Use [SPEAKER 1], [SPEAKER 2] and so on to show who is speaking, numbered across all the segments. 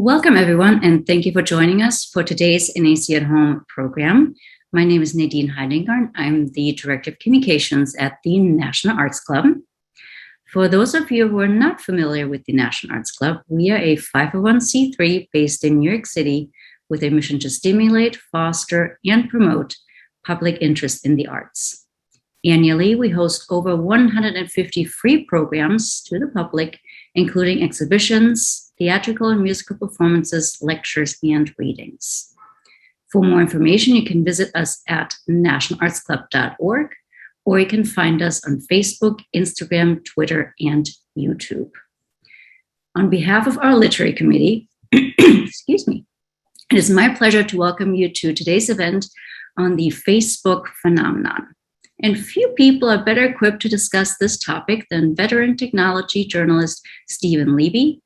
[SPEAKER 1] Welcome, everyone, and thank you for joining us for today's NAC at Home program. My name is Nadine Heidinger. I'm the Director of Communications at the National Arts Club. For those of you who are not familiar with the National Arts Club, we are a 501c3 based in New York City with a mission to stimulate, foster, and promote public interest in the arts. Annually, we host over 150 free programs to the public, including exhibitions, theatrical and musical performances, lectures, and readings. For more information, you can visit us at nationalartsclub.org, or you can find us on Facebook, Instagram, Twitter, and YouTube. On behalf of our literary committee, excuse me, it is my pleasure to welcome you to today's event on the Facebook phenomenon. And few people are better equipped to discuss this topic than veteran technology journalist Steven Levy,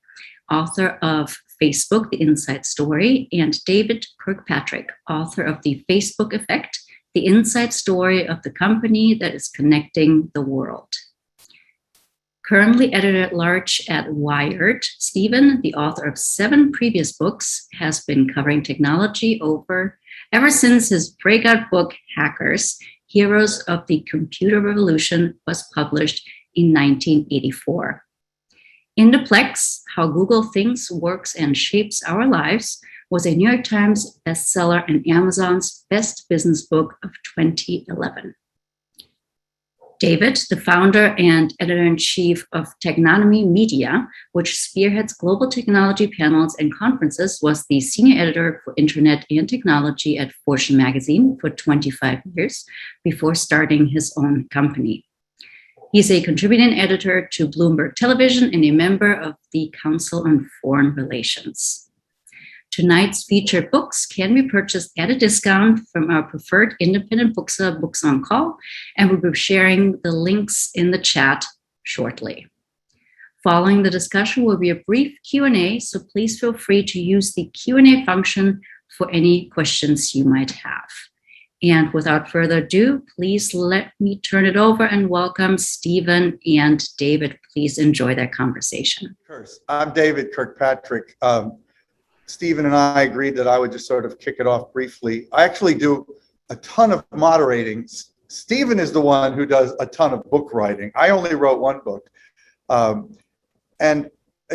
[SPEAKER 1] author of Facebook, The Inside Story, and David Kirkpatrick, author of The Facebook Effect, the inside story of the company that is connecting the world. Currently editor-at-large at Wired, Steven, the author of 7 previous books, has been covering technology ever since his breakout book, Hackers, Heroes of the Computer Revolution, was published in 1984. Indeplex, How Google Thinks, Works, and Shapes Our Lives, was a New York Times bestseller and Amazon's best business book of 2011. David, the founder and editor-in-chief of Technonomy Media, which spearheads global technology panels and conferences, was the senior editor for Internet and Technology at Fortune magazine for 25 years before starting his own company. He's a contributing editor to Bloomberg Television and a member of the Council on Foreign Relations. Tonight's featured books can be purchased at a discount from our preferred independent bookseller, Books on Call, and we'll be sharing the links in the chat shortly. Following the discussion will be a brief Q&A, so please feel free to use the Q&A function for any questions you might have. And without further ado, please let me turn it over and welcome Steven and David. Please enjoy that conversation.
[SPEAKER 2] I'm David Kirkpatrick. Steven and I agreed that I would just sort of kick it off briefly. I actually do a ton of moderating. Steven is the one who does a ton of book writing. I only wrote 1 book. And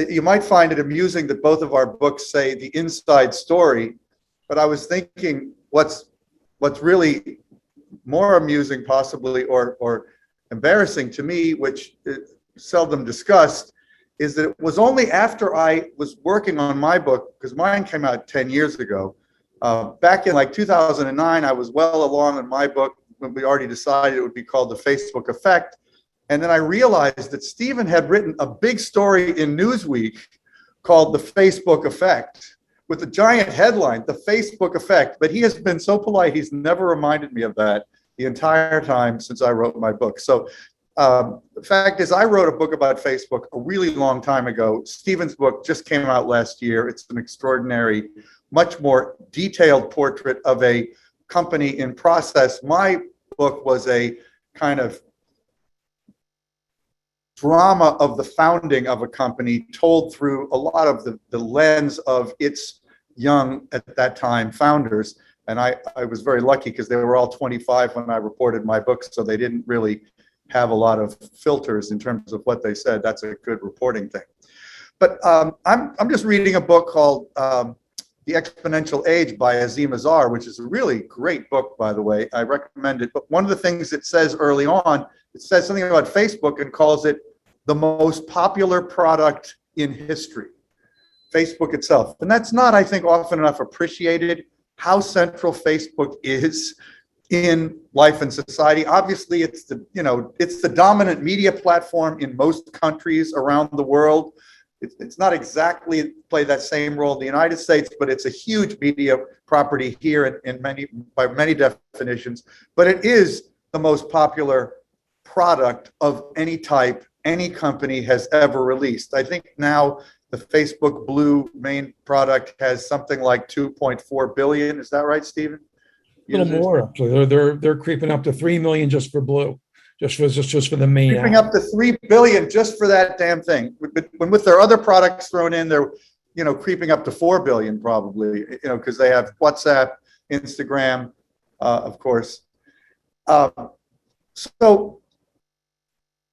[SPEAKER 2] you might find it amusing that both of our books say the inside story, but I was thinking what's really more amusing possibly or embarrassing to me, which is seldom discussed, is that it was only after I was working on my book, because mine came out 10 years ago. Back in like 2009, I was well along in my book when we already decided it would be called The Facebook Effect. And then I realized that Steven had written a big story in Newsweek called The Facebook Effect, with a giant headline, The Facebook Effect. But he has been so polite, he's never reminded me of that the entire time since I wrote my book. So the fact is, I wrote a book about Facebook a really long time ago. Steven's book just came out last year. It's an extraordinary, much more detailed portrait of a company in process. My book was a kind of drama of the founding of a company told through a lot of the lens of its young, at that time, founders. And I was very lucky because they were all 25 when I reported my book, so they didn't really have a lot of filters in terms of what they said. That's a good reporting thing. But I'm just reading a book called The Exponential Age by Azeem Azhar, which is a really great book, by the way. I recommend it. But one of the things it says early on, it says something about Facebook and calls it the most popular product in history, Facebook itself. And that's not, I think, often enough appreciated, how central Facebook is in life and society. Obviously, it's the dominant media platform in most countries around the world. It's not exactly play that same role in the United States, but it's a huge media property here by many definitions. But it is the most popular product of any type any company has ever released. I think now the Facebook Blue main product has something like 2.4 billion. Is that right, Steven?
[SPEAKER 3] A little more, actually. They're creeping up to 3 million just for Blue, just for the main.
[SPEAKER 2] Creeping up to 3 billion just for that damn thing. But when with their other products thrown in, they're creeping up to 4 billion probably, because they have WhatsApp, Instagram, of course. So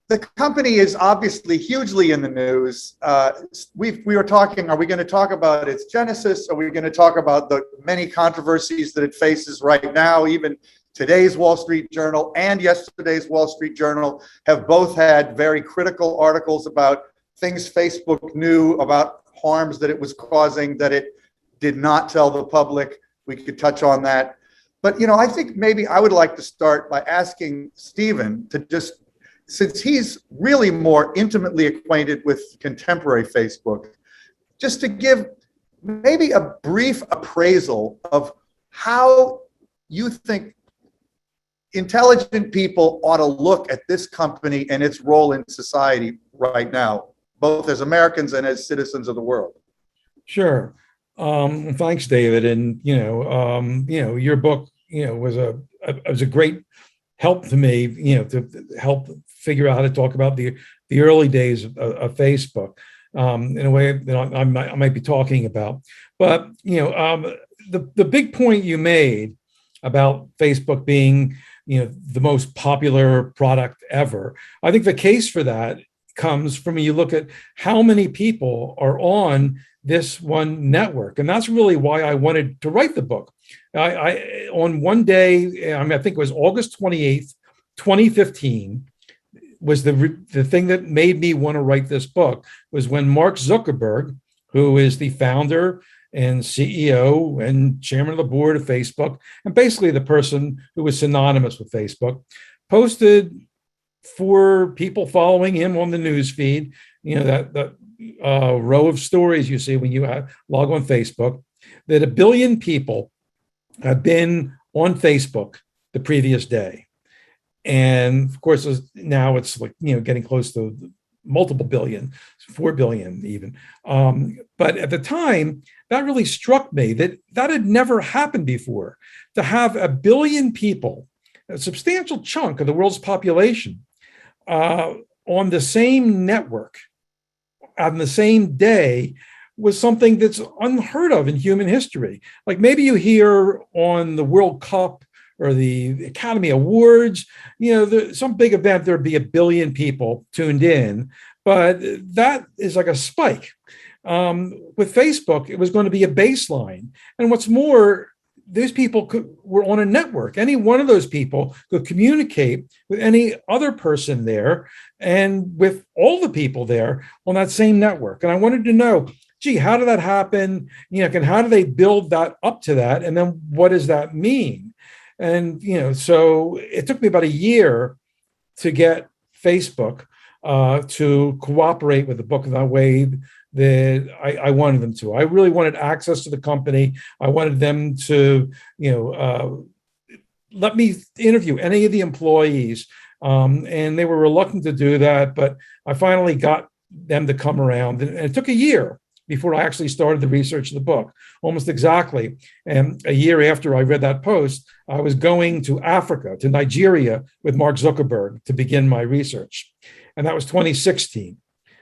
[SPEAKER 2] the company is obviously hugely in the news. We were talking, are we going to talk about its genesis? Are we going to talk about the many controversies that it faces right now? Even today's Wall Street Journal and yesterday's Wall Street Journal have both had very critical articles about things Facebook knew about harms that it was causing that it did not tell the public. We could touch on that. But, I think maybe I would like to start by asking Stephen to just, since he's really more intimately acquainted with contemporary Facebook, just to give maybe a brief appraisal of how you think intelligent people ought to look at this company and its role in society right now, both as Americans and as citizens of the world.
[SPEAKER 3] Sure. Thanks, David. And, your book, was a great help to me, to help figure out how to talk about the early days of Facebook in a way that I might be talking about. But, the big point you made about Facebook being, the most popular product ever, I think the case for that comes from when you look at how many people are on this one network. And that's really why I wanted to write the book. I on one day, I think it was August 28th, 2015, was the thing that made me want to write this book, was when Mark Zuckerberg, who is the founder and CEO and chairman of the board of Facebook, and basically the person who was synonymous with Facebook, posted for people following him on the news feed, that row of stories you see when you log on Facebook, that 1 billion people have been on Facebook the previous day. And of course, now it's like, getting close to multiple billion, 4 billion even. But at the time, that really struck me that had never happened before. To have 1 billion people, a substantial chunk of the world's population, on the same network on the same day, was something that's unheard of in human history. Like maybe you hear on the World Cup or the Academy Awards, some big event, there'd be 1 billion people tuned in, but that is like a spike. With Facebook, it was going to be a baseline. And what's more, those people were on a network. Any one of those people could communicate with any other person there and with all the people there on that same network. And I wanted to know, gee, how did that happen? How do they build that up to that? And then what does that mean? And, so it took me about a year to get Facebook to cooperate with the book in that way that I wanted them to. I really wanted access to the company. I wanted them to, let me interview any of the employees. And they were reluctant to do that, but I finally got them to come around. And it took a year before I actually started the research of the book, almost exactly. And a year after I read that post, I was going to Africa, to Nigeria, with Mark Zuckerberg to begin my research. And that was 2016.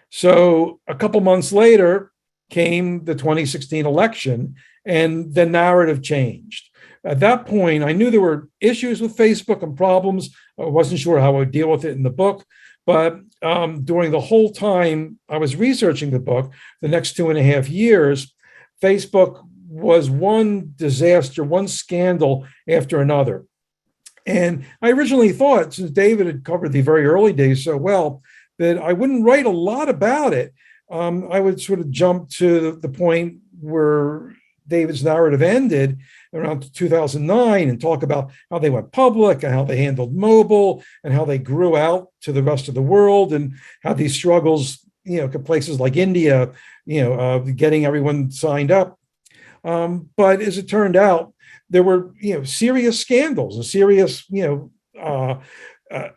[SPEAKER 3] So a couple months later came the 2016 election, and the narrative changed. At that point, I knew there were issues with Facebook and problems. I wasn't sure how I would deal with it in the book. But during the whole time I was researching the book, the next 2.5 years, Facebook was one disaster, one scandal after another. And I originally thought, since David had covered the very early days so well, that I wouldn't write a lot about it. I would sort of jump to the point where David's narrative ended around 2009 and talk about how they went public and how they handled mobile and how they grew out to the rest of the world and how these struggles, places like India, getting everyone signed up. But as it turned out, there were, serious scandals and serious,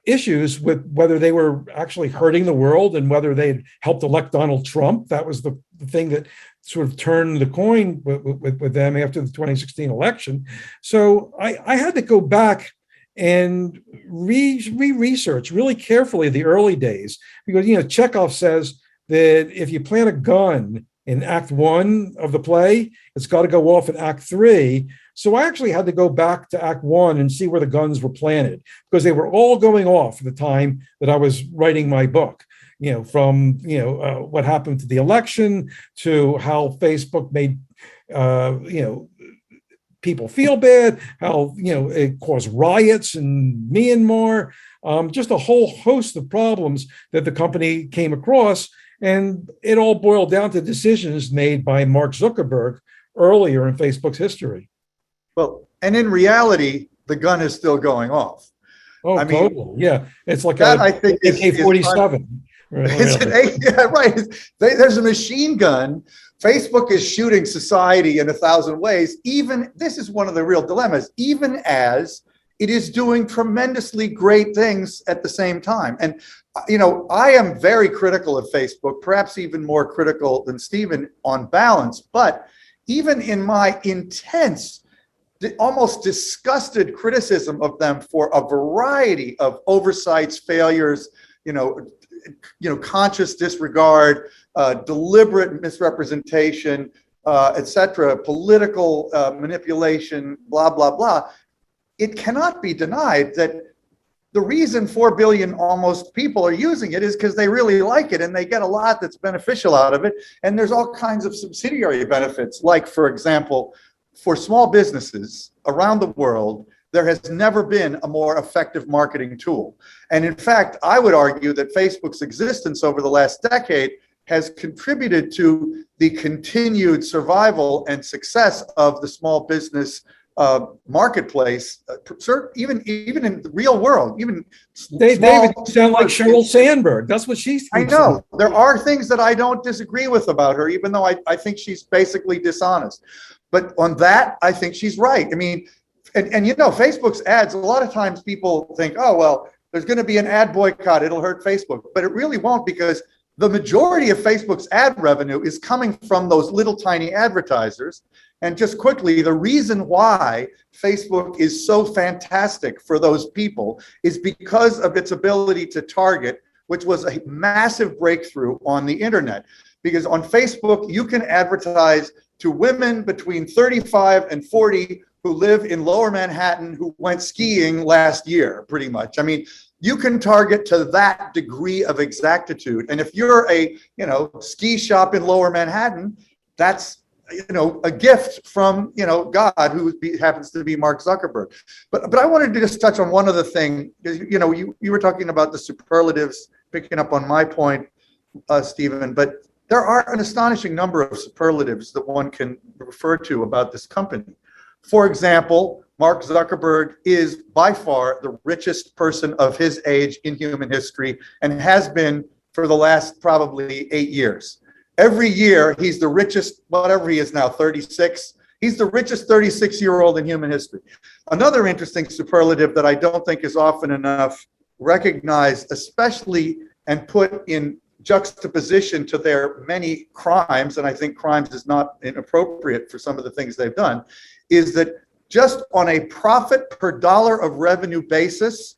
[SPEAKER 3] issues with whether they were actually hurting the world and whether they'd helped elect Donald Trump. That was the thing that sort of turned the coin with them after the 2016 election. So I had to go back and research really carefully the early days, because, Chekhov says that if you plant a gun in Act 1 of the play. It's got to go off in Act 3. So I actually had to go back to Act 1 and see where the guns were planted, because they were all going off at the time that I was writing my book. From what happened to the election, to how Facebook made people feel bad, how it caused riots in Myanmar, just a whole host of problems that the company came across, and it all boiled down to decisions made by Mark Zuckerberg earlier in Facebook's history.
[SPEAKER 2] Well, and in reality, the gun is still going off.
[SPEAKER 3] Oh, totally. Yeah, it's like
[SPEAKER 2] that, I think,
[SPEAKER 3] AK-47.
[SPEAKER 2] Yeah, right. There's a machine gun. Facebook is shooting society in 1,000 ways. Even this is one of the real dilemmas, even as it is doing tremendously great things at the same time. And, I am very critical of Facebook, perhaps even more critical than Stephen on balance. But even in my intense, almost disgusted criticism of them for a variety of oversights, failures, conscious disregard, deliberate misrepresentation, etc., political manipulation, blah, blah, blah. It cannot be denied that the reason 4 billion almost people are using it is because they really like it and they get a lot that's beneficial out of it. And there's all kinds of subsidiary benefits, like, for example, for small businesses around the world, there has never been a more effective marketing tool. And in fact, I would argue that Facebook's existence over the last decade has contributed to the continued survival and success of the small business marketplace, even in the real world. Even
[SPEAKER 3] David, you sound like Sheryl Sandberg. That's what she's.
[SPEAKER 2] I know. There are things that I don't disagree with about her, even though I think she's basically dishonest. But on that, I think she's right. I mean, and Facebook's ads, a lot of times people think, oh, well, there's going to be an ad boycott, it'll hurt Facebook. But it really won't, because the majority of Facebook's ad revenue is coming from those little tiny advertisers. And just quickly, the reason why Facebook is so fantastic for those people is because of its ability to target, which was a massive breakthrough on the internet. Because on Facebook, you can advertise to women between 35 and 40 who live in Lower Manhattan who went skiing last year, pretty much. I mean, you can target to that degree of exactitude. And if you're a, ski shop in Lower Manhattan, that's, a gift from, God, who happens to be Mark Zuckerberg. But I wanted to just touch on one other thing. You were talking about the superlatives, picking up on my point, Stephen, but there are an astonishing number of superlatives that one can refer to about this company. For example, Mark Zuckerberg is by far the richest person of his age in human history, and has been for the last probably 8 years. Every year, he's the richest, whatever he is now, 36. He's the richest 36-year-old in human history. Another interesting superlative that I don't think is often enough recognized, especially and put in juxtaposition to their many crimes, and I think crimes is not inappropriate for some of the things they've done, is that just on a profit per dollar of revenue basis,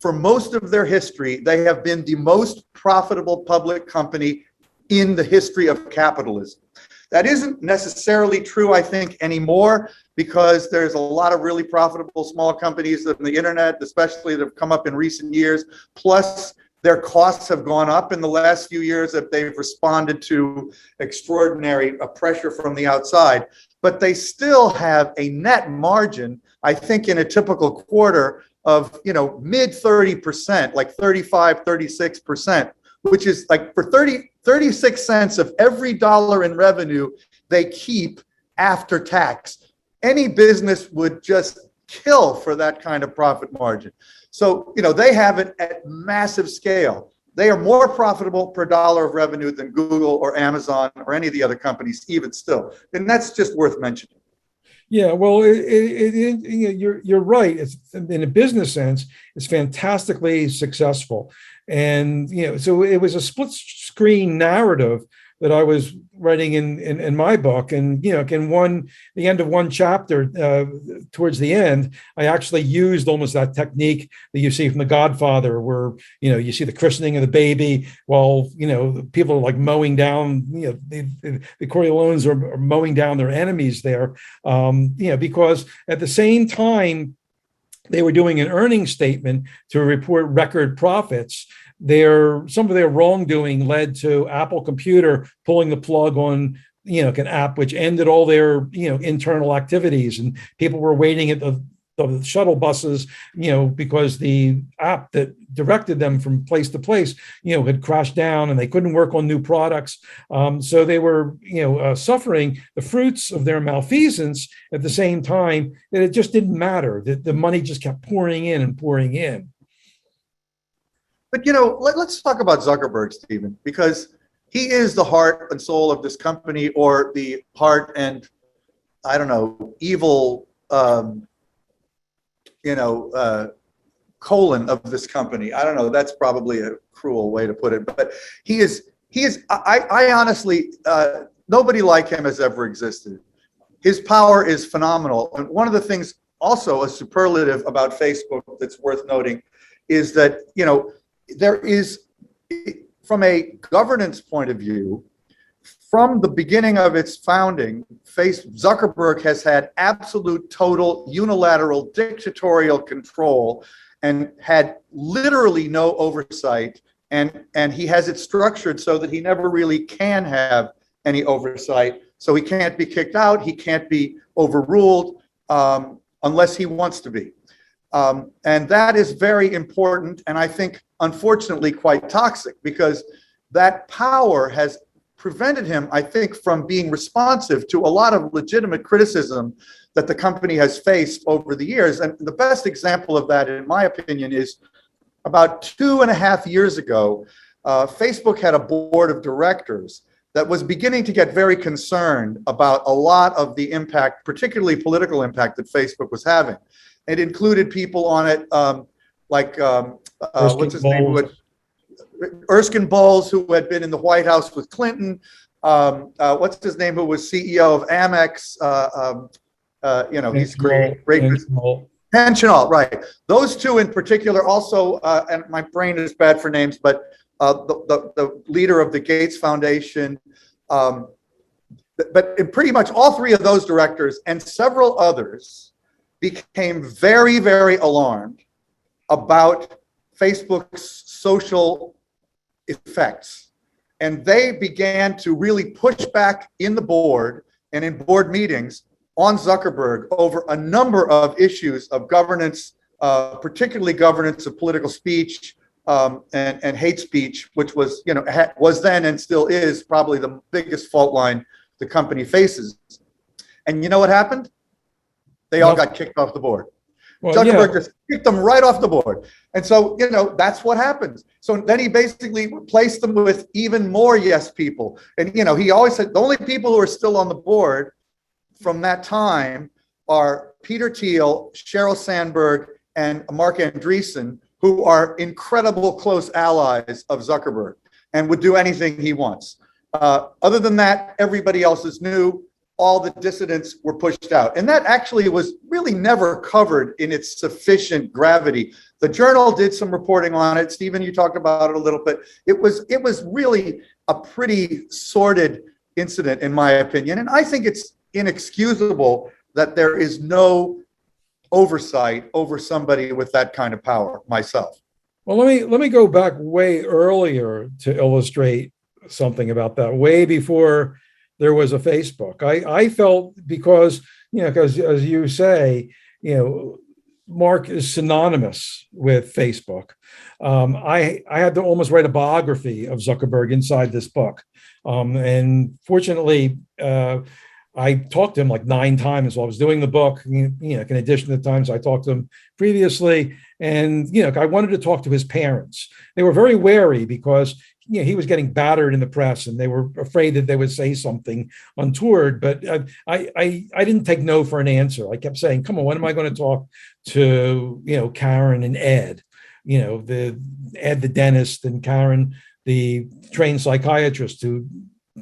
[SPEAKER 2] for most of their history, they have been the most profitable public company in the history of capitalism. That isn't necessarily true, I think, anymore, because there's a lot of really profitable small companies on the internet, especially that have come up in recent years. Plus, their costs have gone up in the last few years that they've responded to extraordinary pressure from the outside. But they still have a net margin, I think, in a typical quarter of, mid 30%, like 35, 36%, which is like for 36 cents of every dollar in revenue they keep after tax. Any business would just kill for that kind of profit margin. So, they have it at massive scale. They are more profitable per dollar of revenue than Google or Amazon or any of the other companies, even still. And that's just worth mentioning.
[SPEAKER 3] Yeah, well, you're right. It's, in a business sense, it's fantastically successful. And, so it was a split screen narrative that I was writing in my book. And, the end of one chapter, towards the end, I actually used almost that technique that you see from The Godfather, where, you see the christening of the baby while, people are like mowing down, the Corleones are mowing down their enemies there, because at the same time, they were doing an earnings statement to report record profits. Some of their wrongdoing led to Apple Computer pulling the plug on an app which ended all their internal activities, and people were waiting at the shuttle buses because the app that directed them from place to place had crashed down, and they couldn't work on new products. So they were suffering the fruits of their malfeasance at the same time that it just didn't matter, that the money just kept pouring in and pouring in.
[SPEAKER 2] But, let's talk about Zuckerberg, Stephen, because he is the heart and soul of this company, or the heart and, I don't know, evil, colon of this company. I don't know. That's probably a cruel way to put it. But he is, I honestly, nobody like him has ever existed. His power is phenomenal. And one of the things, also a superlative about Facebook that's worth noting, is that, there is, from a governance point of view, from the beginning of its founding, Zuckerberg has had absolute, total, unilateral, dictatorial control and had literally no oversight. And he has it structured so that he never really can have any oversight. So he can't be kicked out. He can't be overruled unless he wants to be. And that is very important, and I think, unfortunately, quite toxic, because that power has prevented him, I think, from being responsive to a lot of legitimate criticism that the company has faced over the years. And the best example of that, in my opinion, is about 2.5 years ago, Facebook had a board of directors that was beginning to get very concerned about a lot of the impact, particularly political impact, that Facebook was having. It included people on it what's his name? Erskine Bowles, who had been in the White House with Clinton. What's his name? Who was CEO of Amex? He's great. Pensional, right? Those two in particular. Also, and my brain is bad for names, but the leader of the Gates Foundation. But in pretty much all three of those directors and several others became very, very alarmed about Facebook's social effects. And they began to really push back in the board and in board meetings on Zuckerberg over a number of issues of governance, particularly governance of political speech and hate speech, which was, was then and still is probably the biggest fault line the company faces. And you know what happened? They all got kicked off the board. Well, Zuckerberg just kicked them right off the board. And so, that's what happens. So then he basically replaced them with even more yes people. And, he always said the only people who are still on the board from that time are Peter Thiel, Sheryl Sandberg, and Mark Andreessen, who are incredible close allies of Zuckerberg and would do anything he wants. Other than that, everybody else is new. All the dissidents were pushed out. And that actually was really never covered in its sufficient gravity. The Journal did some reporting on it. Stephen, you talked about it a little bit. It was really a pretty sordid incident, in my opinion. And I think it's inexcusable that there is no oversight over somebody with that kind of power, myself.
[SPEAKER 3] Well, let me go back way earlier to illustrate something about that, way before there was a Facebook. I felt because as you say, Mark is synonymous with Facebook. I had to almost write a biography of Zuckerberg inside this book. And fortunately, I talked to him like 9 times while I was doing the book, in addition to the times I talked to him previously. And, I wanted to talk to his parents. They were very wary because he was getting battered in the press and they were afraid that they would say something untoward. But I didn't take no for an answer. I kept saying, come on, when am I going to talk to, Karen and Ed, the Ed, the dentist, and Karen, the trained psychiatrist who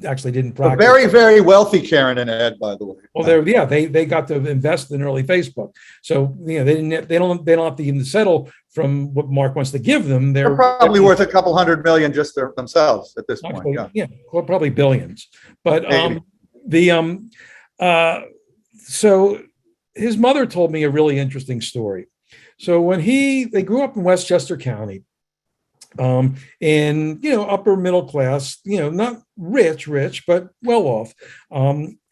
[SPEAKER 3] actually didn't
[SPEAKER 2] The
[SPEAKER 3] practice.
[SPEAKER 2] very, very wealthy Karen and Ed, by the way.
[SPEAKER 3] Well, they got to invest in early Facebook, so they don't have to even settle from what Mark wants to give them.
[SPEAKER 2] They're probably worth a couple $100 million just themselves at this point.
[SPEAKER 3] Well, probably billions. But
[SPEAKER 2] Maybe.
[SPEAKER 3] so his mother told me a really interesting story. So when they grew up in Westchester County, in upper middle class, not rich, but well off.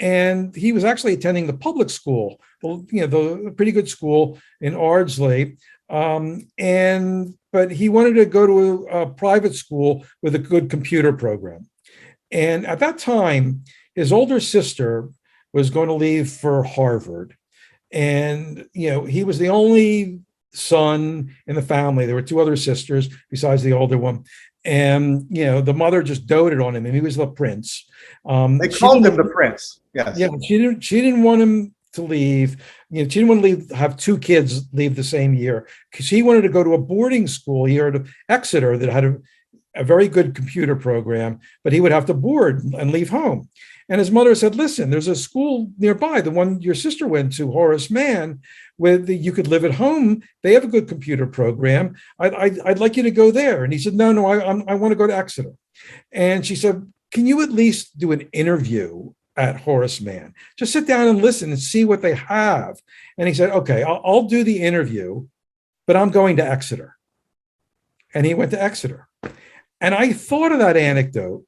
[SPEAKER 3] And he was actually attending the public school, the pretty good school in Ardsley. But he wanted to go to a private school with a good computer program. And at that time, his older sister was going to leave for Harvard. And, he was the only son in the family. There were two other sisters besides the older one. And, the mother just doted on him, and he was the prince.
[SPEAKER 2] They called him the prince. Yes.
[SPEAKER 3] Yeah. She didn't want him to leave. She didn't want to have two kids leave the same year, because he wanted to go to a boarding school here at Exeter that had a very good computer program, but he would have to board and leave home. And his mother said, listen, there's a school nearby, the one your sister went to, Horace Mann, where you could live at home. They have a good computer program. I'd like you to go there. And he said, no, I want to go to Exeter. And she said, can you at least do an interview at Horace Mann? Just sit down and listen and see what they have. And he said, okay, I'll do the interview, but I'm going to Exeter. And he went to Exeter. And I thought of that anecdote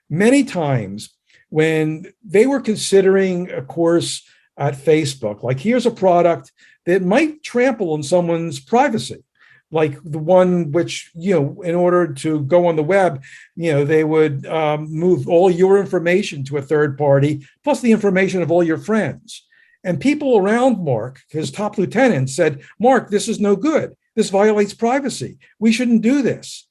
[SPEAKER 3] many times when they were considering a course at Facebook. Like, here's a product that might trample on someone's privacy, like the one which, in order to go on the web, they would move all your information to a third party, plus the information of all your friends. And people around Mark, his top lieutenant, said, Mark, this is no good. This violates privacy. We shouldn't do this.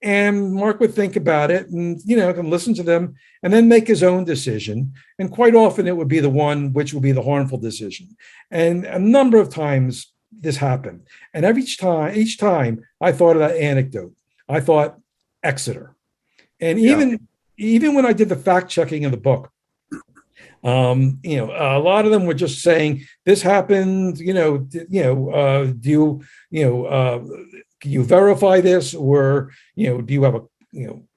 [SPEAKER 3] And Mark would think about it and, can listen to them and then make his own decision. And quite often it would be the one which would be the harmful decision. And a number of times this happened. And each time I thought of that anecdote. I thought Exeter. And even when I did the fact checking in the book, a lot of them were just saying this happened, can you verify this, or do you have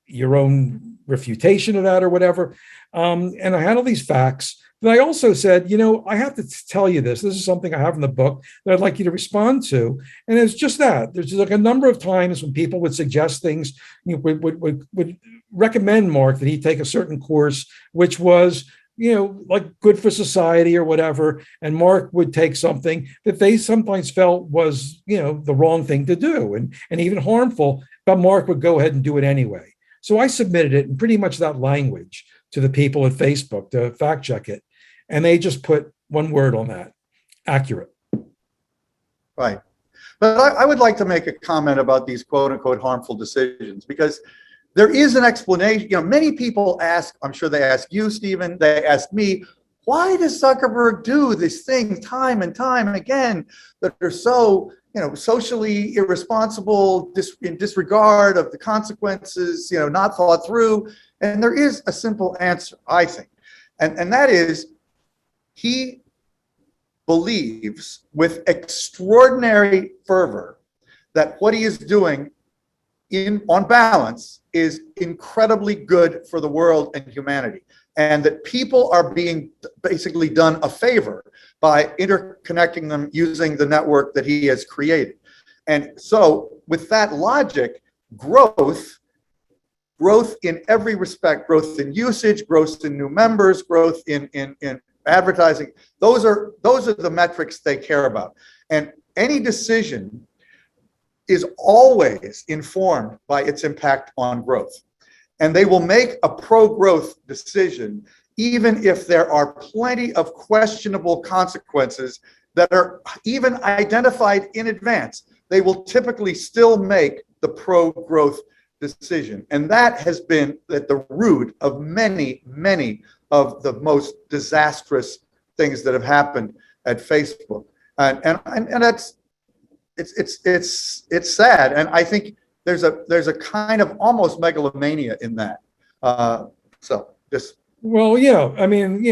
[SPEAKER 3] your own refutation of that or whatever? And I had all these facts. But I also said, I have to tell you this. This is something I have in the book that I'd like you to respond to. And it's just that. There's just like a number of times when people would suggest things, would recommend Mark that he take a certain course, which was like good for society or whatever. And Mark would take something that they sometimes felt was, the wrong thing to do and even harmful, but Mark would go ahead and do it anyway. So I submitted it in pretty much that language to the people at Facebook to fact check it. And they just put one word on that: accurate.
[SPEAKER 2] Right. But I would like to make a comment about these quote unquote harmful decisions, because there is an explanation. Many people ask, I'm sure they ask you, Stephen, they ask me, why does Zuckerberg do these things time and time again that are so, socially irresponsible, in disregard of the consequences, not thought through? And there is a simple answer, I think. And that is, he believes with extraordinary fervor that what he is doing on balance is incredibly good for the world and humanity, and that people are being basically done a favor by interconnecting them using the network that he has created. And so with that logic, growth in every respect, growth in usage, growth in new members, growth in advertising, those are the metrics they care about. And any decision is always informed by its impact on growth. And they will make a pro-growth decision even if there are plenty of questionable consequences that are even identified in advance. They will typically still make the pro-growth decision. And that has been at the root of many, many of the most disastrous things that have happened at Facebook. And that's, it's sad, and I think there's a kind of almost megalomania in that. So Just
[SPEAKER 3] Well, yeah, I mean,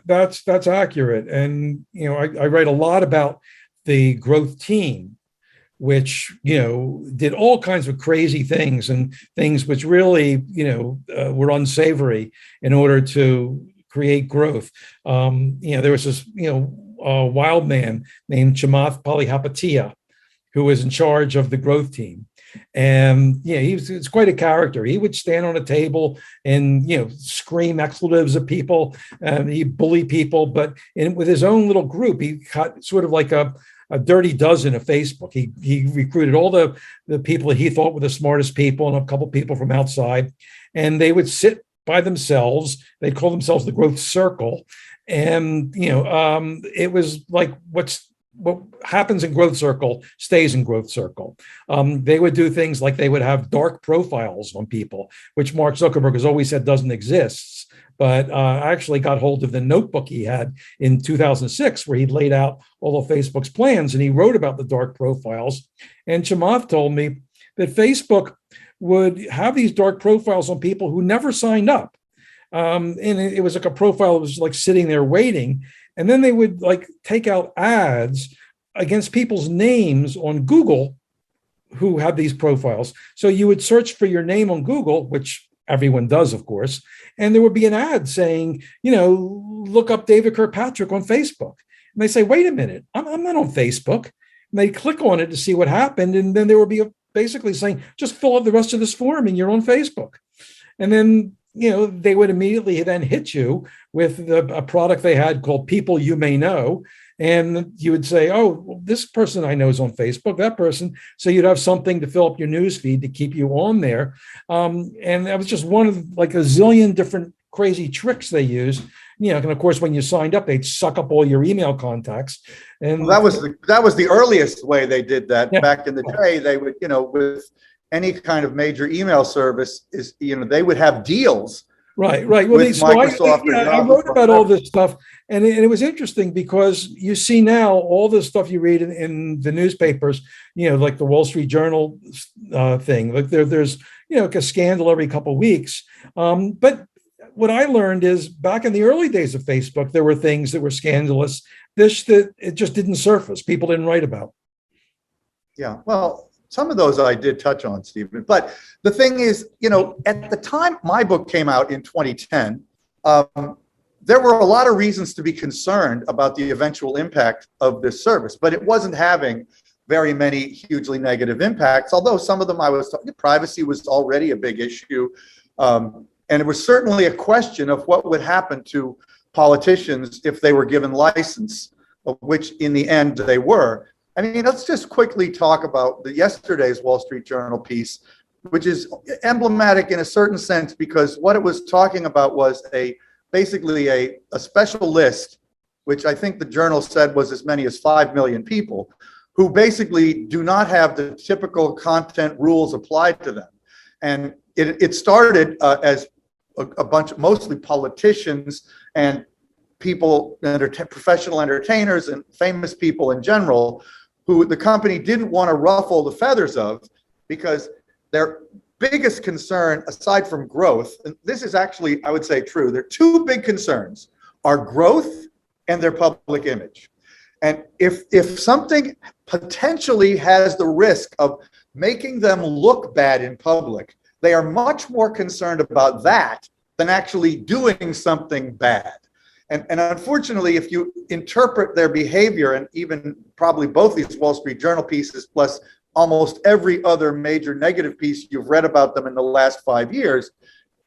[SPEAKER 3] that's accurate. And, I write a lot about the growth team, which, did all kinds of crazy things and things which really, were unsavory in order to create growth. There was this, wild man named Chamath Palihapitiya, who was in charge of the growth team. And yeah, it's quite a character. He would stand on a table and scream expletives at people, and he bully people. But with his own little group, he got sort of like a dirty dozen of Facebook. He recruited all the people that he thought were the smartest people and a couple people from outside, and they would sit by themselves. They'd call themselves the Growth Circle, and it was like what happens in Growth Circle stays in Growth Circle. They would do things like they would have dark profiles on people, which Mark Zuckerberg has always said doesn't exist. But I actually got hold of the notebook he had in 2006, where he laid out all of Facebook's plans, and he wrote about the dark profiles. And Chamath told me that Facebook would have these dark profiles on people who never signed up. And it was like a profile that was like sitting there waiting. And then they would like take out ads against people's names on Google who had these profiles. So you would search for your name on Google, which everyone does, of course, and there would be an ad saying, look up David Kirkpatrick on Facebook. And they say, wait a minute, I'm not on Facebook. And they click on it to see what happened. And then there would be basically saying, just fill out the rest of this form and you're on Facebook. And then they would immediately then hit you with a product they had called People You May Know. And you would say, oh, this person I know is on Facebook, that person. So you'd have something to fill up your news feed to keep you on there. And that was just one of like a zillion different crazy tricks they used. And of course, when you signed up, they'd suck up all your email contacts. And
[SPEAKER 2] that was the earliest way they did that.
[SPEAKER 3] Yeah.
[SPEAKER 2] Back in the day. They would, with any kind of major email service they would have deals.
[SPEAKER 3] Right. Well,
[SPEAKER 2] with Microsoft
[SPEAKER 3] I wrote about all this stuff, and it was interesting because you see now all the stuff you read in the newspapers, like the Wall Street Journal thing. Like there's like a scandal every couple of weeks. But what I learned is back in the early days of Facebook, there were things that were scandalous. That it just didn't surface. People didn't write about.
[SPEAKER 2] Yeah. Well, some of those I did touch on, Stephen. But the thing is, at the time my book came out in 2010, there were a lot of reasons to be concerned about the eventual impact of this service, but it wasn't having very many hugely negative impacts, although some of them privacy was already a big issue. And it was certainly a question of what would happen to politicians if they were given license, of which in the end they were. I mean, let's just quickly talk about yesterday's Wall Street Journal piece, which is emblematic in a certain sense, because what it was talking about was basically a special list, which I think the journal said was as many as 5 million people, who basically do not have the typical content rules applied to them. And it started as a bunch of mostly politicians and people, professional entertainers and famous people in general, who the company didn't want to ruffle the feathers of, because their biggest concern, aside from growth, and this is actually, I would say, true, their two big concerns are growth and their public image. And if something potentially has the risk of making them look bad in public, they are much more concerned about that than actually doing something bad. And unfortunately, if you interpret their behavior, and even probably both these Wall Street Journal pieces, plus almost every other major negative piece you've read about them in the last 5 years,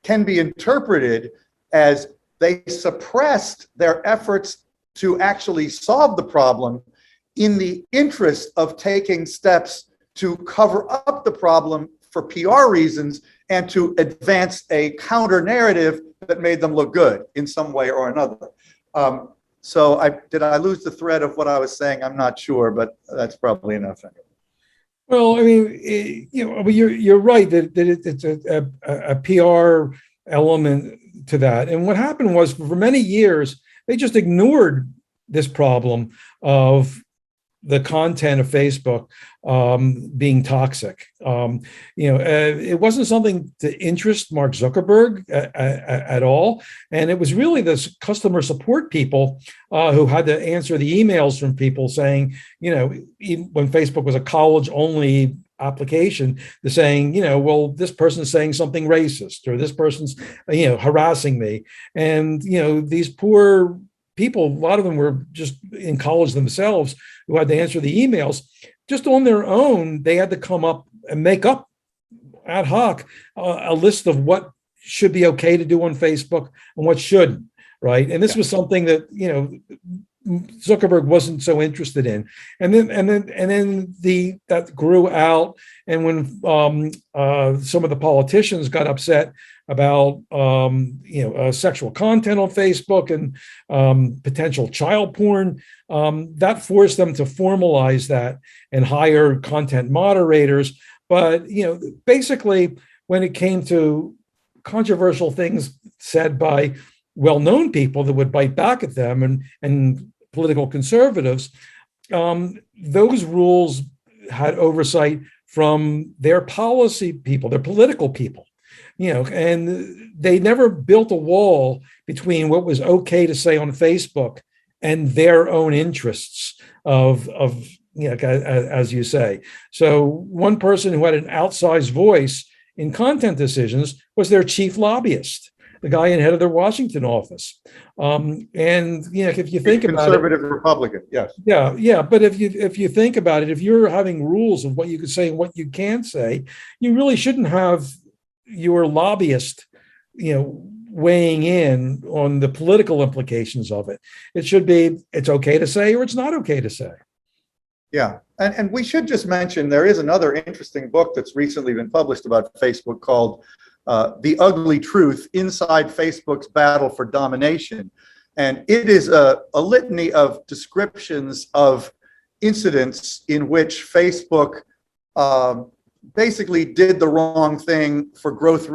[SPEAKER 2] can be interpreted as they suppressed their efforts to actually solve the problem in the interest of taking steps to cover up the problem for PR reasons and to advance a counter narrative that made them look good in some way or another. So did I lose the thread of what I was saying? I'm not sure, but that's probably enough.
[SPEAKER 3] Well, I mean, you're right that it's a PR element to that. And what happened was, for many years, they just ignored this problem of the content of Facebook being toxic. It wasn't something to interest Mark Zuckerberg at all. And it was really this customer support people who had to answer the emails from people saying, even when Facebook was a college only application, they're saying, well, this person's saying something racist, or this person's, harassing me. And, these poor people, a lot of them were just in college themselves, who had to answer the emails just on their own. They had to come up and make up ad hoc a list of what should be okay to do on Facebook and what shouldn't. Right. And this was something that, Zuckerberg wasn't so interested in, and then that grew out. And when some of the politicians got upset about sexual content on Facebook and potential child porn, that forced them to formalize that and hire content moderators. But basically, when it came to controversial things said by well-known people that would bite back at them and political conservatives, those rules had oversight from their policy people, their political people, and they never built a wall between what was okay to say on Facebook and their own interests of as you say. So one person who had an outsized voice in content decisions was their chief lobbyist, the guy in head of their Washington office. If you think about it,
[SPEAKER 2] conservative Republican, yes.
[SPEAKER 3] Yeah. But if you think about it, if you're having rules of what you can say and what you can't say, you really shouldn't have your lobbyist, weighing in on the political implications of it. It should be, it's okay to say, or it's not okay to say.
[SPEAKER 2] Yeah. And we should just mention, there is another interesting book that's recently been published about Facebook called The Ugly Truth: Inside Facebook's Battle for Domination. And it is a litany of descriptions of incidents in which Facebook basically did the wrong thing for growth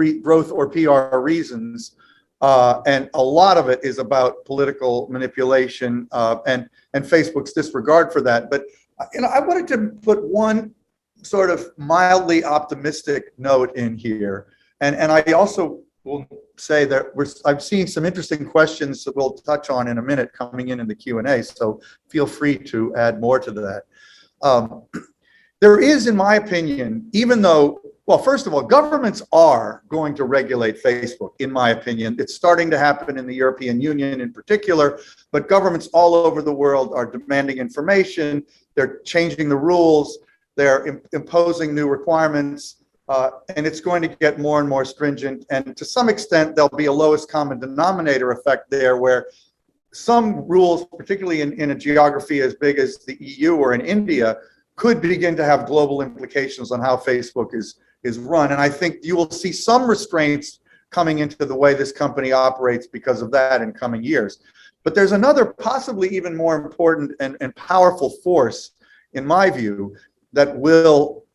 [SPEAKER 2] or PR reasons. And a lot of it is about political manipulation and Facebook's disregard for that. But I wanted to put one sort of mildly optimistic note in here. And I also will say that I've seen some interesting questions that we'll touch on in a minute coming in the Q&A, so feel free to add more to that. There is, in my opinion, even though, well, first of all, governments are going to regulate Facebook, in my opinion. It's starting to happen in the European Union in particular, but governments all over the world are demanding information. They're changing the rules. They're imposing new requirements. And it's going to get more and more stringent. And to some extent, there'll be a lowest common denominator effect there, where some rules, particularly in a geography as big as the EU or in India, could begin to have global implications on how Facebook is run. And I think you will see some restraints coming into the way this company operates because of that in coming years. But there's another possibly even more important and powerful force, in my view, that will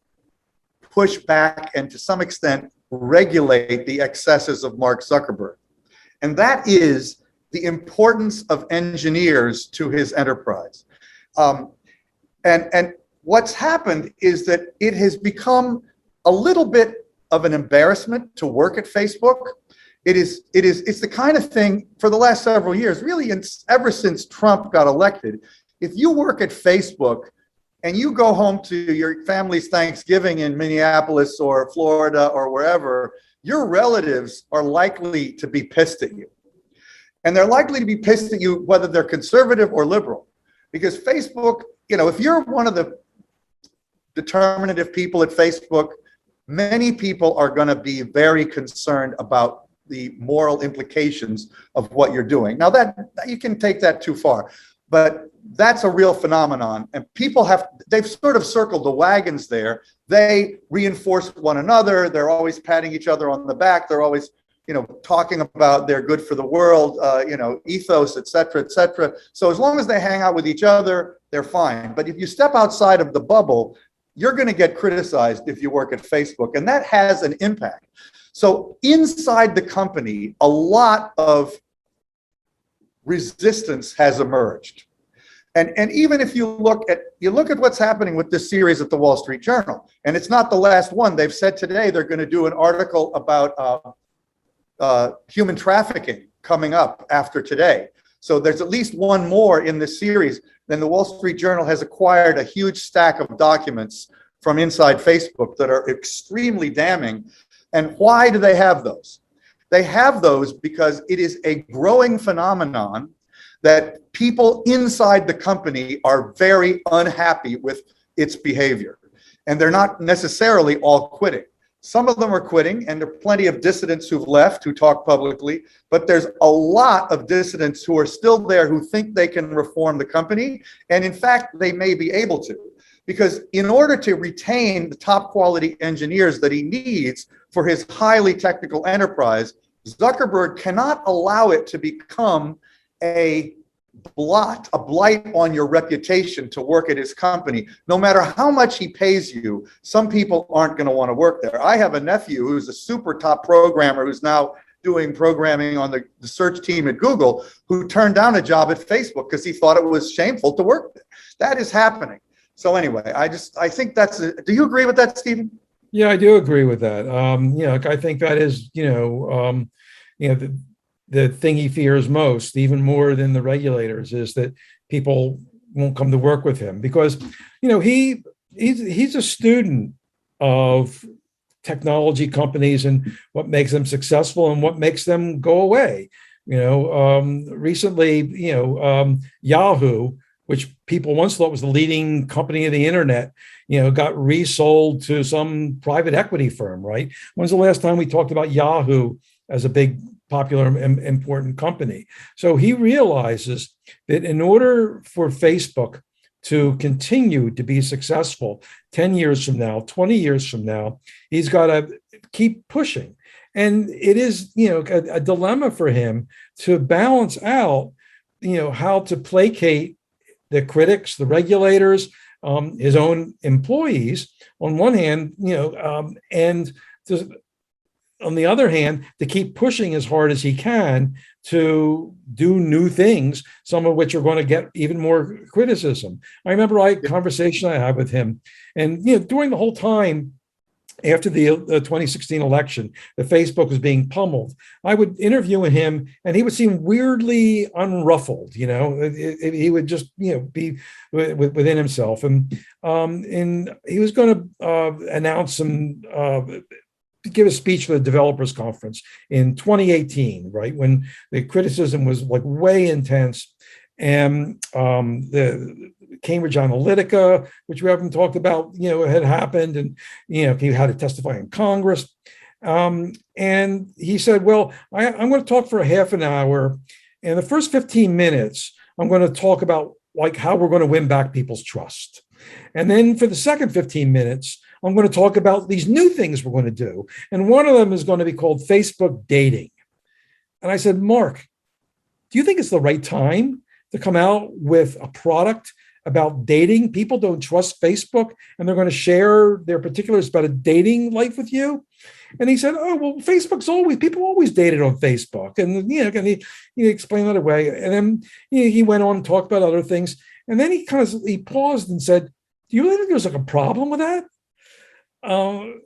[SPEAKER 2] push back and to some extent regulate the excesses of Mark Zuckerberg. And that is the importance of engineers to his enterprise. And what's happened is that it has become a little bit of an embarrassment to work at Facebook. It's the kind of thing for the last several years, really ever since Trump got elected. If you work at Facebook and you go home to your family's Thanksgiving in Minneapolis or Florida or wherever, your relatives are likely to be pissed at you. And they're likely to be pissed at you whether they're conservative or liberal. Because Facebook, if you're one of the determinative people at Facebook, many people are going to be very concerned about the moral implications of what you're doing. Now, that you can take that too far, but that's a real phenomenon. And people they've sort of circled the wagons there. They reinforce one another. They're always patting each other on the back. They're always, talking about their good for the world, ethos, et cetera, et cetera. So as long as they hang out with each other, they're fine. But if you step outside of the bubble, you're going to get criticized if you work at Facebook, and that has an impact. So inside the company, a lot of resistance has emerged. And even if you look at what's happening with this series at the Wall Street Journal, and it's not the last one. They've said today they're going to do an article about human trafficking coming up after today. So there's at least one more in this series. Then the Wall Street Journal has acquired a huge stack of documents from inside Facebook that are extremely damning. And why do they have those? They have those because it is a growing phenomenon that people inside the company are very unhappy with its behavior. And they're not necessarily all quitting. Some of them are quitting, and there are plenty of dissidents who've left who talk publicly, but there's a lot of dissidents who are still there who think they can reform the company. And in fact, they may be able to, because in order to retain the top quality engineers that he needs for his highly technical enterprise, Zuckerberg cannot allow it to become a blight on your reputation to work at his company. No matter how much he pays you, some people aren't going to want to work there. I have a nephew who's a super top programmer who's now doing programming on the search team at Google, who turned down a job at Facebook because he thought it was shameful to work there. That is happening. So anyway, I think do you agree with that, Stephen?
[SPEAKER 3] Yeah, I do agree with that. I think that is, the thing he fears most, even more than the regulators, is that people won't come to work with him because, he's a student of technology companies and what makes them successful and what makes them go away. Recently, Yahoo, which people once thought was the leading company of the internet, got resold to some private equity firm, right? When's the last time we talked about Yahoo as a big, popular, important company? So he realizes that in order for Facebook to continue to be successful 10 years from now, 20 years from now, he's got to keep pushing. And it is, a dilemma for him to balance out, how to placate the critics, the regulators, his own employees on one hand, and on the other hand, to keep pushing as hard as he can to do new things, some of which are going to get even more criticism. I remember a conversation I had with him, and during the whole time after the 2016 election, the Facebook was being pummeled, I would interview him, and he would seem weirdly unruffled. He would just be within himself, and he was going to announce some. Give a speech for the developers conference in 2018, right when the criticism was like way intense, and the Cambridge Analytica, which we haven't talked about, had happened, and he had to testify in Congress, and he said, "Well, I'm going to talk for a half an hour, and the first 15 minutes, I'm going to talk about like how we're going to win back people's trust, and then for the second 15 minutes." I'm going to talk about these new things we're going to do. And one of them is going to be called Facebook dating. And I said, Mark, do you think it's the right time to come out with a product about dating? People don't trust Facebook, and they're going to share their particulars about a dating life with you. And he said, oh, well, people always dated on Facebook. And, he explained that away. And then he went on and talked about other things. And then he paused and said, do you really think there's like a problem with that? And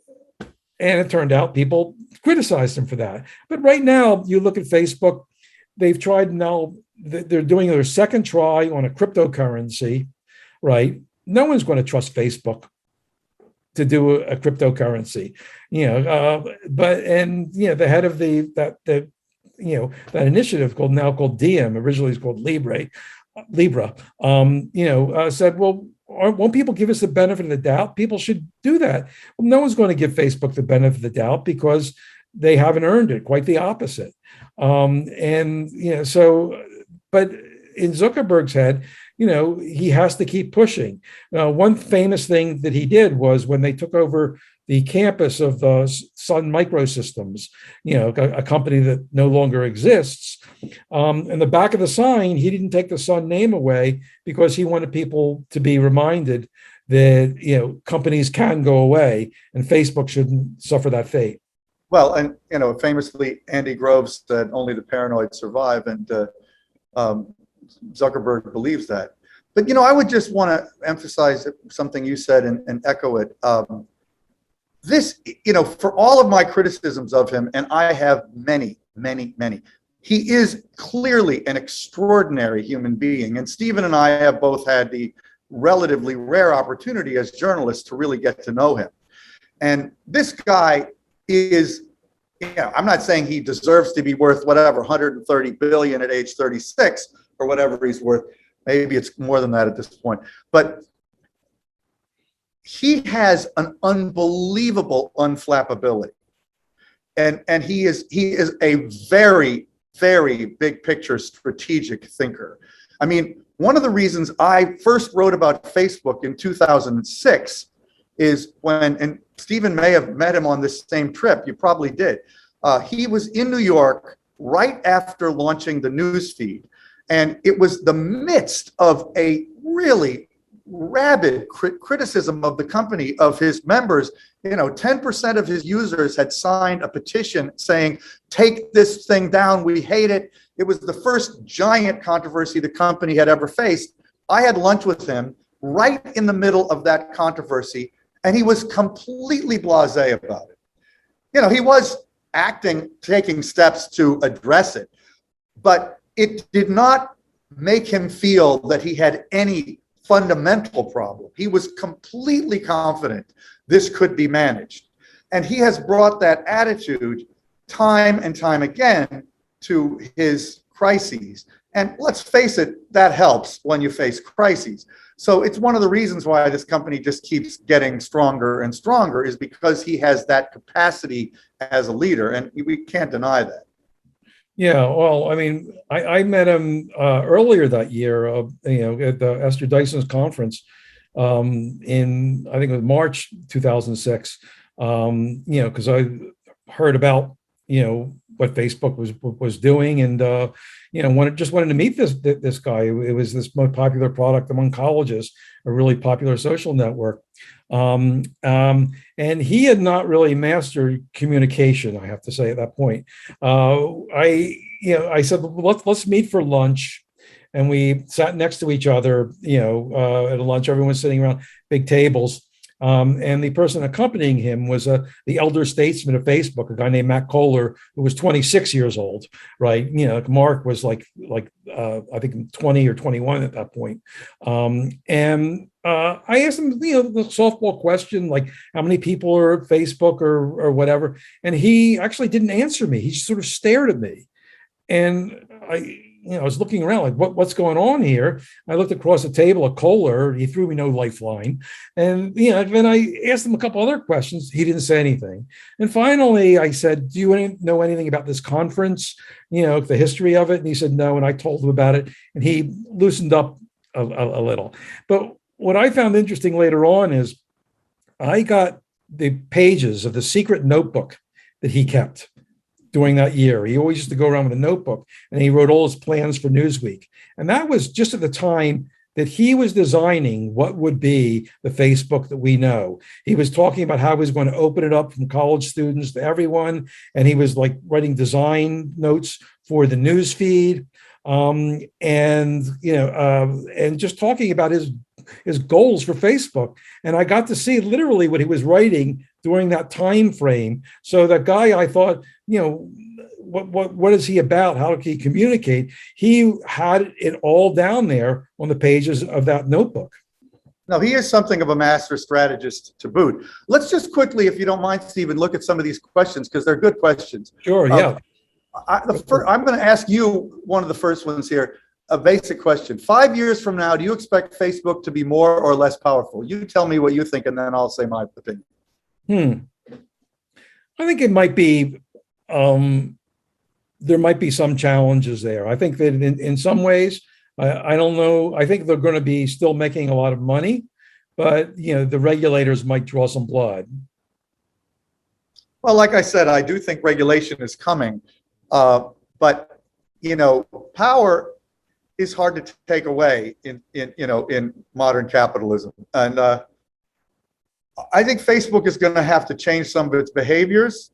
[SPEAKER 3] it turned out people criticized him for that. But right now, you look at Facebook, they've tried now, they're doing their second try on a cryptocurrency, right? No one's going to trust Facebook to do a cryptocurrency, the head of that initiative called Diem, originally it's called Libra, said, well, won't people give us the benefit of the doubt? People should do that. Well, no one's going to give Facebook the benefit of the doubt because they haven't earned it. Quite the opposite. But in Zuckerberg's head, he has to keep pushing. One famous thing that he did was when they took over the campus of Sun Microsystems, a company that no longer exists. In the back of the sign, he didn't take the Sun name away because he wanted people to be reminded that, companies can go away and Facebook shouldn't suffer that fate.
[SPEAKER 2] Well, and, famously, Andy Grove said only the paranoid survive, and Zuckerberg believes that. But, I would just want to emphasize something you said and echo it. This, for all of my criticisms of him, and I have many, many, many, he is clearly an extraordinary human being. And Stephen and I have both had the relatively rare opportunity as journalists to really get to know him. And this guy is, I'm not saying he deserves to be worth whatever, 130 billion at age 36 or whatever he's worth. Maybe it's more than that at this point. But he has an unbelievable unflappability. And he is a very, very big picture strategic thinker. I mean, one of the reasons I first wrote about Facebook in 2006 is when, and Stephen may have met him on this same trip, you probably did. He was in New York right after launching the news feed. And it was the midst of a really rabid criticism of the company, of his members. 10% of his users had signed a petition saying, take this thing down, we hate it. It was the first giant controversy the company had ever faced. I had lunch with him right in the middle of that controversy, and he was completely blasé about it. He was taking steps to address it, but it did not make him feel that he had any fundamental problem. He was completely confident this could be managed. And he has brought that attitude time and time again to his crises. And let's face it, that helps when you face crises. So it's one of the reasons why this company just keeps getting stronger and stronger, is because he has that capacity as a leader, and we can't deny that.
[SPEAKER 3] Yeah, well, I mean, I met him earlier that year, at the Esther Dyson's conference in, I think it was March 2006. Because I heard about what Facebook was doing, and wanted to meet this guy. It was this most popular product among colleges, a really popular social network. And he had not really mastered communication, I have to say, at that point. I said, let's meet for lunch. And we sat next to each other, at a lunch, everyone was sitting around big tables. And the person accompanying him was the elder statesman of Facebook, a guy named Matt Kohler, who was 26 years old, right? Mark was like I think 20 or 21 at that point. And I asked him, the softball question, like how many people are at Facebook or whatever. And he actually didn't answer me. He just sort of stared at me. And I was looking around like, what's going on here? I looked across the table at Kohler. He threw me no lifeline. And, then I asked him a couple other questions. He didn't say anything. And finally, I said, do you know anything about this conference? The history of it? And he said, no. And I told him about it. And he loosened up a little. But what I found interesting later on is I got the pages of the secret notebook that he kept during that year. He always used to go around with a notebook, and he wrote all his plans for Newsweek. And that was just at the time that he was designing what would be the Facebook that we know. He was talking about how he was going to open it up from college students to everyone. And he was like writing design notes for the news feed. And just talking about his goals for Facebook. And I got to see literally what he was writing during that time frame. So that guy, I thought, what is he about? How can he communicate? He had it all down there on the pages of that notebook.
[SPEAKER 2] No, he is something of a master strategist to boot. Let's just quickly, if you don't mind, Stephen, look at some of these questions, because they're good questions.
[SPEAKER 3] Sure, yeah.
[SPEAKER 2] I'm going to ask you one of the first ones here, a basic question. 5 years from now, do you expect Facebook to be more or less powerful? You tell me what you think, and then I'll say my opinion.
[SPEAKER 3] I think it might be, there might be some challenges there. I think that in some ways, I don't know, I think they're going to be still making a lot of money, but, the regulators might draw some blood.
[SPEAKER 2] Well, like I said, I do think regulation is coming. But power is hard to take away in modern capitalism, and I think Facebook is going to have to change some of its behaviors.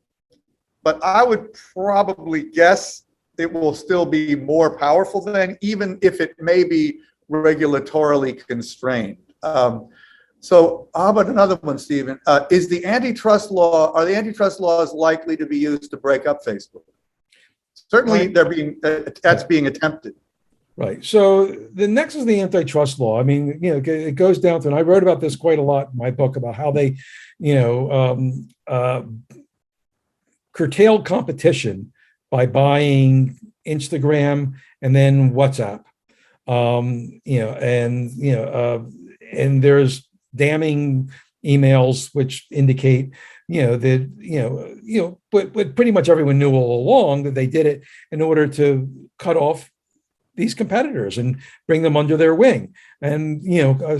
[SPEAKER 2] But I would probably guess it will still be more powerful than, even if it may be regulatorily constrained. So how about another one, Stephen? Is the antitrust law, are the antitrust laws likely to be used to break up Facebook? Certainly that's being attempted.
[SPEAKER 3] Right. So the next is the antitrust law. I mean, it goes down to, and I wrote about this quite a lot in my book about how they, curtailed competition by buying Instagram and then WhatsApp. And there's damning emails which indicate, but pretty much everyone knew all along that they did it in order to cut off these competitors and bring them under their wing. And,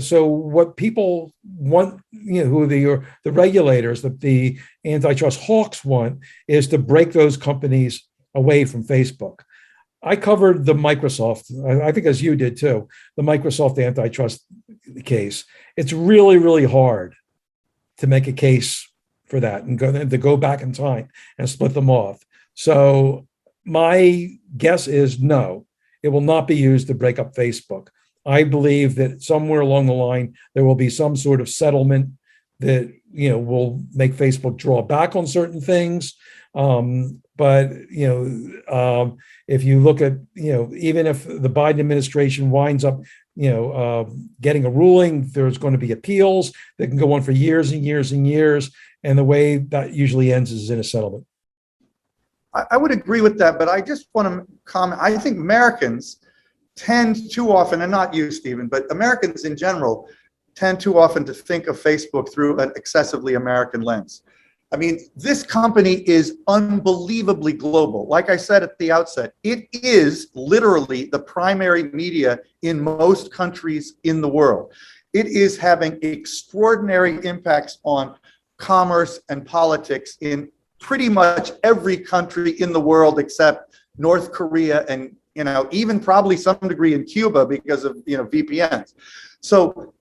[SPEAKER 3] so what people want, who the regulators, the antitrust hawks want, is to break those companies away from Facebook. I covered the Microsoft, I think as you did too, the Microsoft antitrust case. It's really, really hard to make a case for that and go back in time and split them off. So my guess is no, it will not be used to break up Facebook. I believe that somewhere along the line, there will be some sort of settlement that, will make Facebook draw back on certain things. But if you look at, even if the Biden administration winds up, getting a ruling, there's going to be appeals that can go on for years and years and years. And the way that usually ends is in a settlement.
[SPEAKER 2] I would agree with that, but I just want to comment. I think Americans tend too often, and not you, Stephen, but Americans in general tend too often to think of Facebook through an excessively American lens. I mean, this company is unbelievably global. Like I said at the outset, it is literally the primary media in most countries in the world. It is having extraordinary impacts on commerce and politics in pretty much every country in the world except North Korea and, even probably some degree in Cuba because of, VPNs. So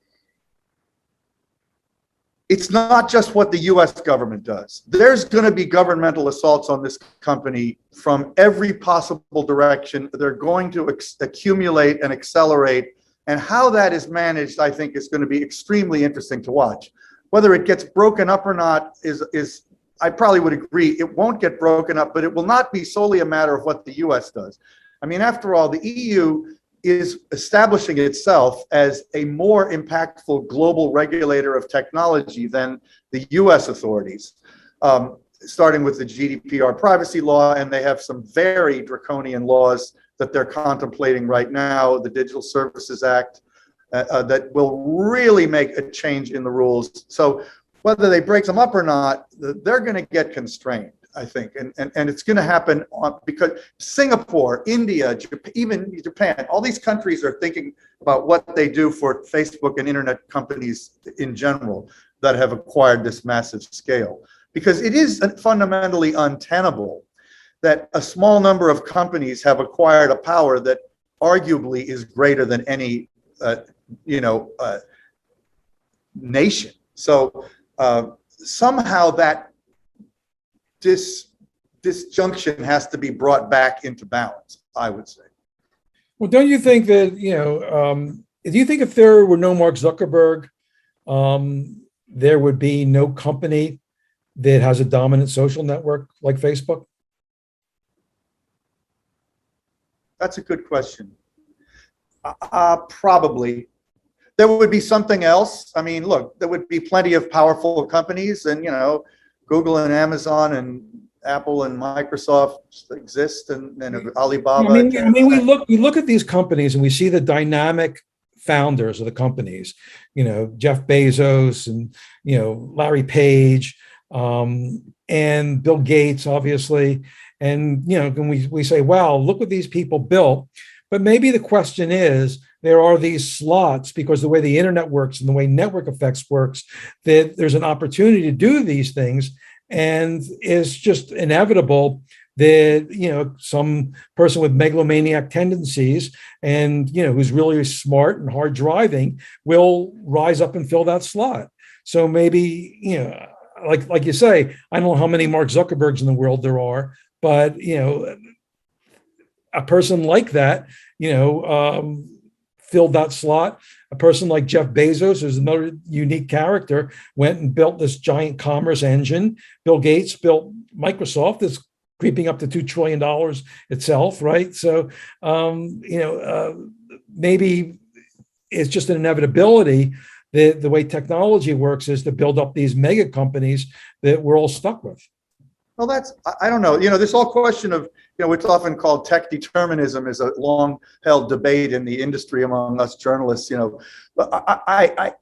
[SPEAKER 2] it's not just what the US government does. There's going to be governmental assaults on this company from every possible direction. They're going to accumulate and accelerate. And how that is managed, I think, is going to be extremely interesting to watch. Whether it gets broken up or not is I probably would agree it won't get broken up, but it will not be solely a matter of what the US does. I mean, after all, the EU is establishing itself as a more impactful global regulator of technology than the US authorities, starting with the GDPR privacy law, and they have some very draconian laws that they're contemplating right now, the Digital Services Act, that will really make a change in the rules. So whether they break them up or not, they're going to get constrained, I think. And it's going to happen because Singapore, India, even Japan, all these countries are thinking about what they do for Facebook and internet companies in general that have acquired this massive scale. Because it is fundamentally untenable that a small number of companies have acquired a power that arguably is greater than any, nation. So somehow that disjunction has to be brought back into balance, I would say.
[SPEAKER 3] Well, don't you think that, do you think if there were no Mark Zuckerberg, there would be no company that has a dominant social network like Facebook?
[SPEAKER 2] That's a good question. Probably. There would be something else. I mean, look, there would be plenty of powerful companies, and Google and Amazon and Apple and Microsoft exist, and Alibaba.
[SPEAKER 3] I mean, we look at these companies and we see the dynamic founders of the companies. Jeff Bezos and Larry Page, and Bill Gates, obviously. And we say, wow, look what these people built. But maybe the question is, there are these slots, because the way the internet works and the way network effects works, that there's an opportunity to do these things. And it's just inevitable that, some person with megalomaniac tendencies and, who's really smart and hard driving will rise up and fill that slot. So maybe, like you say, I don't know how many Mark Zuckerbergs in the world there are, but, a person like that, filled that slot. A person like Jeff Bezos, who's another unique character, went and built this giant commerce engine. Bill Gates built Microsoft, that's creeping up to $2 trillion itself, right? So, maybe it's just an inevitability that the way technology works is to build up these mega companies that we're all stuck with.
[SPEAKER 2] Well, I don't know. This whole question of, what's often called tech determinism is a long held debate in the industry among us journalists, but I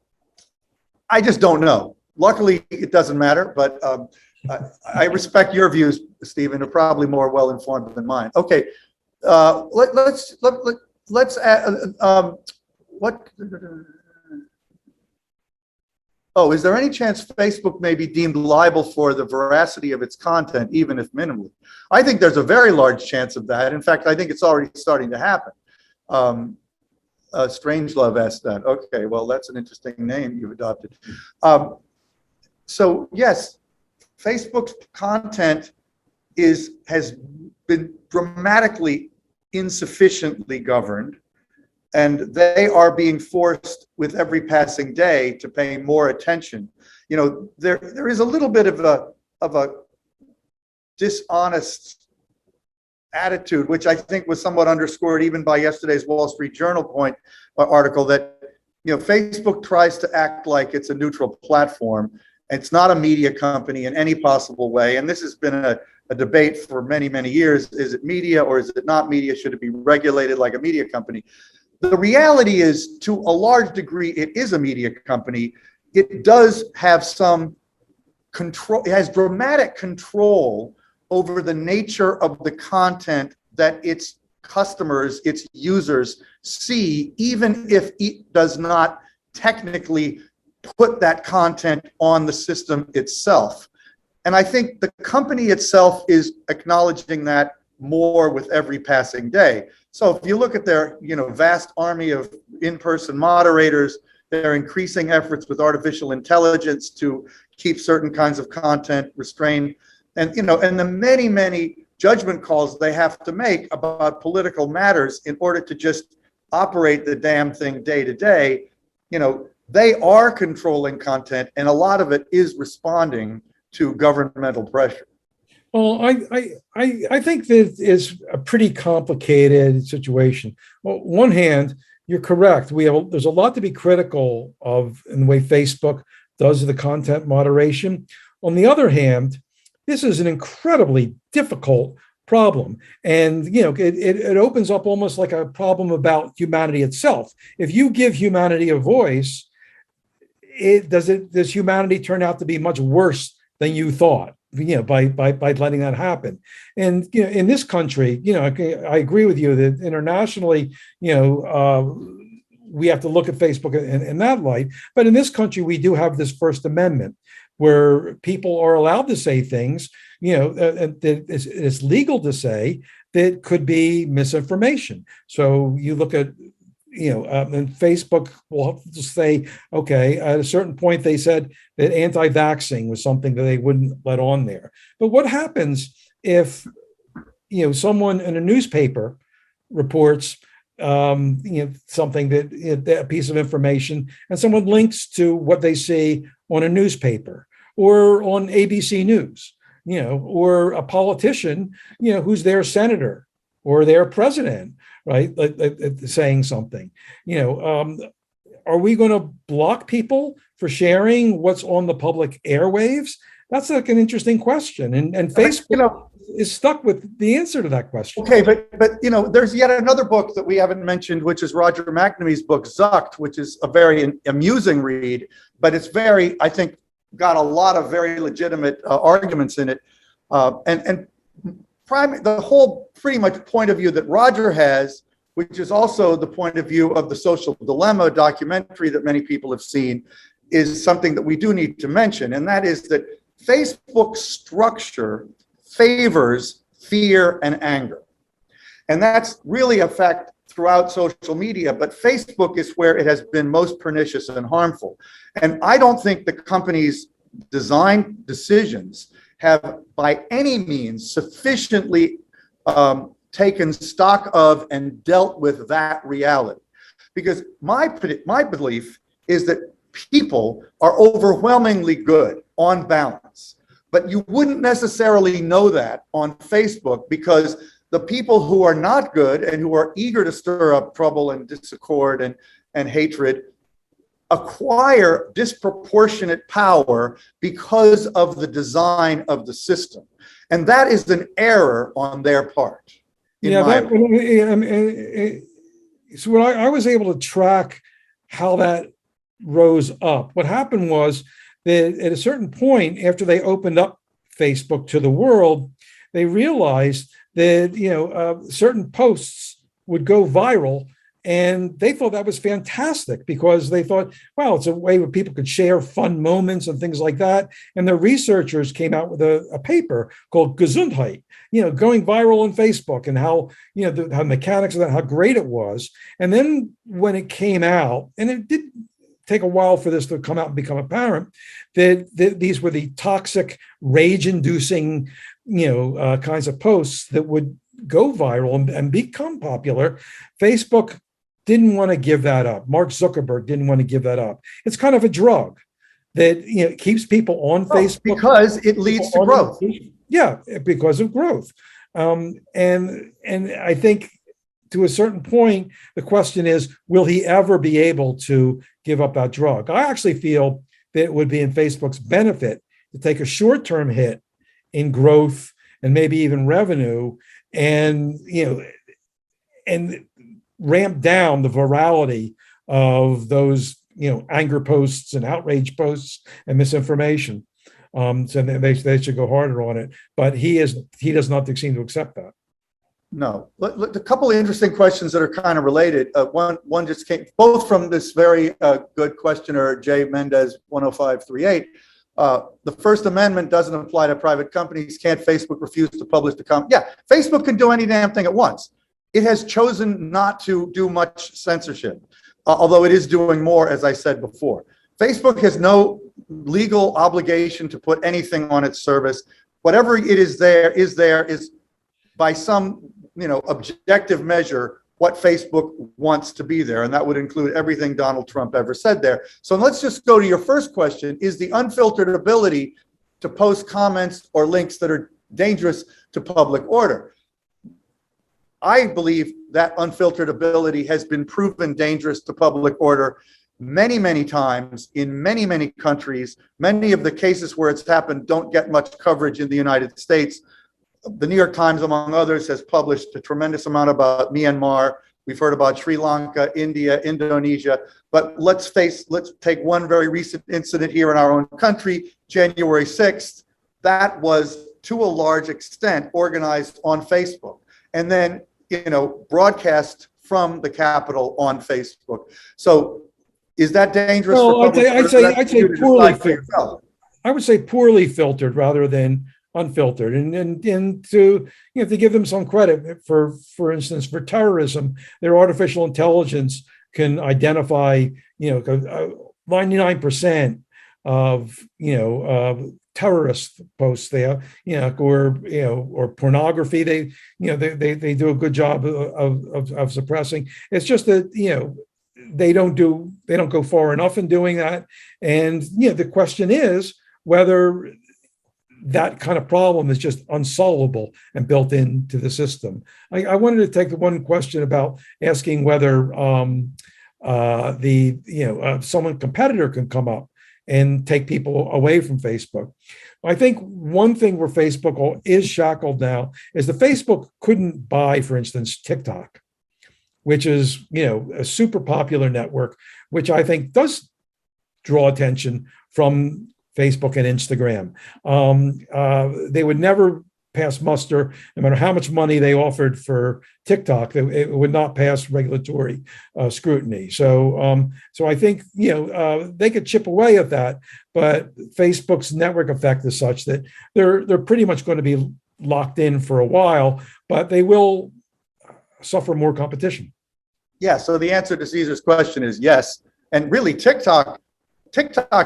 [SPEAKER 2] just don't know. Luckily, it doesn't matter, but I respect your views, Stephen, are probably more well-informed than mine. Okay. Let's add, what? Oh, is there any chance Facebook may be deemed liable for the veracity of its content, even if minimally? I think there's a very large chance of that. In fact, I think it's already starting to happen. Strangelove asked that. Okay, well, that's an interesting name you've adopted. So yes, Facebook's content has been dramatically insufficiently governed, and they are being forced with every passing day to pay more attention. There is a little bit of a dishonest attitude, which I think was somewhat underscored even by yesterday's Wall Street Journal article, that Facebook tries to act like it's a neutral platform. It's not a media company in any possible way, and this has been a debate for many, many years. Is it media or is it not media? Should it be regulated like a media company? The reality is, to a large degree, it is a media company. It does have some control. It has dramatic control over the nature of the content that its customers, its users see, even if it does not technically put that content on the system itself. And I think the company itself is acknowledging that more with every passing day. So if you look at their, vast army of in-person moderators, their increasing efforts with artificial intelligence to keep certain kinds of content restrained, and and the many, many judgment calls they have to make about political matters in order to just operate the damn thing day to day, they are controlling content, and a lot of it is responding to governmental pressure.
[SPEAKER 3] Well, I think that is a pretty complicated situation. On one hand, you're correct. There's a lot to be critical of in the way Facebook does the content moderation. On the other hand, this is an incredibly difficult problem, and it opens up almost like a problem about humanity itself. If you give humanity a voice, does humanity turn out to be much worse than you thought? By letting that happen. And in this country, I agree with you that internationally, we have to look at Facebook in that light. But in this country, we do have this First Amendment where people are allowed to say things, that it's legal to say, that could be misinformation. So you look at and Facebook will say, okay, at a certain point, they said that anti-vaxxing was something that they wouldn't let on there. But what happens if, someone in a newspaper reports, something that a piece of information, and someone links to what they see on a newspaper or on ABC News, or a politician, who's their senator or their president, right? Like saying something, are we going to block people for sharing what's on the public airwaves? That's like an interesting question. And Facebook is stuck with the answer to that question.
[SPEAKER 2] Okay, but there's yet another book that we haven't mentioned, which is Roger McNamee's book, Zucked, which is a very amusing read, but it's I think, got a lot of very legitimate arguments in it. The whole pretty much point of view that Roger has, which is also the point of view of the Social Dilemma documentary that many people have seen, is something that we do need to mention. And that is that Facebook's structure favors fear and anger. And that's really a fact throughout social media, but Facebook is where it has been most pernicious and harmful. And I don't think the company's design decisions have by any means sufficiently taken stock of and dealt with that reality. because my belief is that people are overwhelmingly good on balance, but you wouldn't necessarily know that on Facebook, because the people who are not good and who are eager to stir up trouble and discord and hatred acquire disproportionate power because of the design of the system. And that is an error on their part.
[SPEAKER 3] Yeah, so when I was able to track how that rose up, what happened was that at a certain point, after they opened up Facebook to the world, they realized that certain posts would go viral, and they thought that was fantastic because they thought, well, it's a way where people could share fun moments and things like that. And the researchers came out with a paper called Gesundheit, going viral on Facebook, and how, how mechanics of that, how great it was. And then when it came out, and it did take a while for this to come out and become apparent, that these were the toxic, rage-inducing, kinds of posts that would go viral and become popular. Facebook didn't want to give that up. Mark Zuckerberg didn't want to give that up. It's kind of a drug that keeps people on Facebook
[SPEAKER 2] because it leads to growth.
[SPEAKER 3] Yeah, because of growth. And I think to a certain point, the question is, will he ever be able to give up that drug? I actually feel that it would be in Facebook's benefit to take a short-term hit in growth and maybe even revenue, and ramp down the virality of those anger posts and outrage posts and misinformation. So they should go harder on it. But he does not seem to accept that.
[SPEAKER 2] No. Look, a couple of interesting questions that are kind of related. One just came both from this very good questioner, Jay Mendez 10538. The First Amendment doesn't apply to private companies. Can't Facebook refuse to publish the comment? Yeah, Facebook can do any damn thing at once. It has chosen not to do much censorship, although it is doing more, as I said before. Facebook has no legal obligation to put anything on its service. Whatever it is is by some objective measure what Facebook wants to be there, and that would include everything Donald Trump ever said there. So let's just go to your first question: is the unfiltered ability to post comments or links that are dangerous to public order? I believe that unfiltered ability has been proven dangerous to public order many, many times in many, many countries. Many of the cases where it's happened don't get much coverage in the United States. The New York Times, among others, has published a tremendous amount about Myanmar. We've heard about Sri Lanka, India, Indonesia. But let's take one very recent incident here in our own country, January 6th. That was, to a large extent, organized on Facebook, and then broadcast from the Capitol on Facebook. So is that dangerous?
[SPEAKER 3] Well, I'd say poorly filtered. I would say poorly filtered rather than unfiltered, and to to give them some credit for instance, for terrorism, their artificial intelligence can identify 99% of terrorist posts there, or pornography. They do a good job of suppressing. It's just that they don't go far enough in doing that, and the question is whether that kind of problem is just unsolvable and built into the system. I wanted to take the one question about asking whether some competitor can come up and take people away from Facebook. I think one thing where Facebook is shackled now is that Facebook couldn't buy, for instance, TikTok, which is a super popular network, which I think does draw attention from Facebook and Instagram. They would never pass muster, no matter how much money they offered for TikTok. It would not pass regulatory scrutiny. So I think they could chip away at that, but Facebook's network effect is such that they're pretty much going to be locked in for a while, but they will suffer more competition.
[SPEAKER 2] Yeah. So the answer to Caesar's question is yes, and really TikTok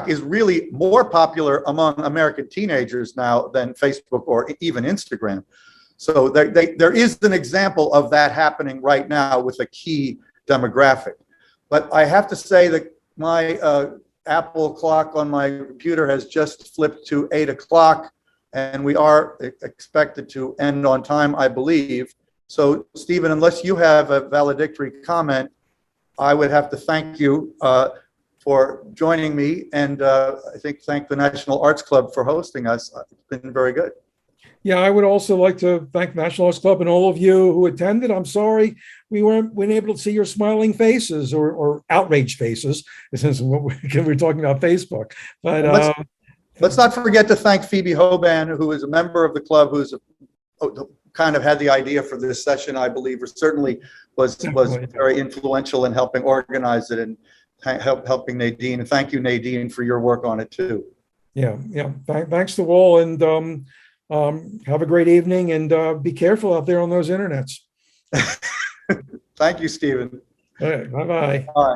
[SPEAKER 2] is really more popular among American teenagers now than Facebook or even Instagram. So there is an example of that happening right now with a key demographic. But I have to say that my Apple clock on my computer has just flipped to 8 o'clock, and we are expected to end on time, I believe. So, Stephen, unless you have a valedictory comment, I would have to thank you for joining me, and I think thank the National Arts Club for hosting us. It's been very good.
[SPEAKER 3] Yeah, I would also like to thank National Arts Club and all of you who attended. I'm sorry we weren't able to see your smiling faces or outraged faces, since we're talking about Facebook. But
[SPEAKER 2] let's not forget to thank Phoebe Hoban, who is a member of the club, who's kind of had the idea for this session, I believe, or certainly was very influential in helping organize it and helping Nadine. And thank you, Nadine, for your work on it too.
[SPEAKER 3] Yeah. Thanks to all, and have a great evening, and be careful out there on those internets.
[SPEAKER 2] Thank you, Stephen.
[SPEAKER 3] All right, bye-bye.
[SPEAKER 2] Bye.